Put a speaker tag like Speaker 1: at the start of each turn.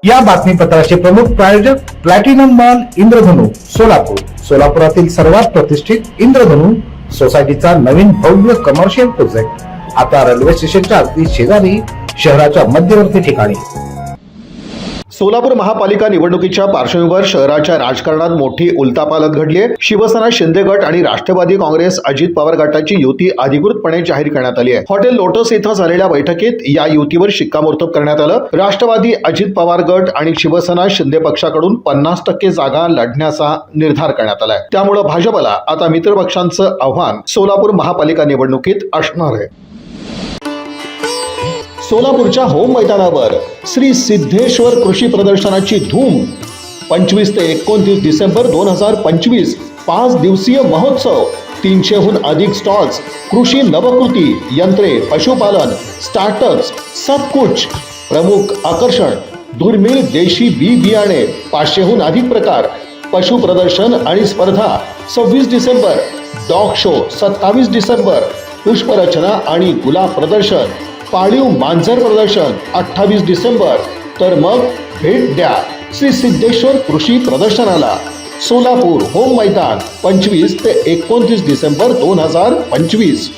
Speaker 1: या बातमीपत्राचे प्रमुख प्रायोजक प्लॅटिनम मॉल इंद्रधनु सोलापूर. सोलापुरातील सर्वात प्रतिष्ठित इंद्रधनु सोसायटीचा नवीन भव्य कमर्शियल प्रोजेक्ट आता रेल्वे स्टेशनच्या अगदी शेजारी शहराच्या मध्यवर्ती ठिकाणी.
Speaker 2: सोलापूर महापालिका निवडणुकीच्या पार्श्वभूमीवर शहराच्या राजकारणात मोठी उलथापालथ घडली आहे. शिवसेना शिंदे गट आणि राष्ट्रवादी काँग्रेस अजित पवार गटाची युती अधिकृतपणे जाहीर करण्यात आली आहे. हॉटेल लोटस इथं झालेल्या बैठकीत या युतीवर शिक्कामोर्तब करण्यात आलं. राष्ट्रवादी अजित पवार गट आणि शिवसेना शिंदे पक्षाकडून 50% जागा लढण्याचा निर्धार करण्यात आलाय. त्यामुळे भाजपला आता मित्रपक्षांचं आव्हान सोलापूर महापालिका निवडणुकीत असणार आहे. सोलापूरच्या होम मैदानावर श्री सिद्धेश्वर कृषी प्रदर्शनाची धूम. 25 ते 29 डिसेंबर 2025 5 दिवसीय महोत्सव. 300हून अधिक स्टॉल्स, कृषी नवकृती, यंत्रे, पशुपालन, स्टार्टअप्स, सब कुछ. प्रमुख आकर्षण दुर्मिळ देशी बी बियाणे, 500हून अधिक प्रकार, पशु प्रदर्शन आणि स्पर्धा. 26 डिसेंबर डॉग शो, 27 डिसेंबर पुष्परचना आणि गुलाब प्रदर्शन, पाळीव मांजर प्रदर्शन 28 डिसेंबर. तर मग भेट द्या श्री सिद्धेश्वर कृषी प्रदर्शनाला. सोलापूर होम मैदान 25 ते 29 डिसेंबर 2025.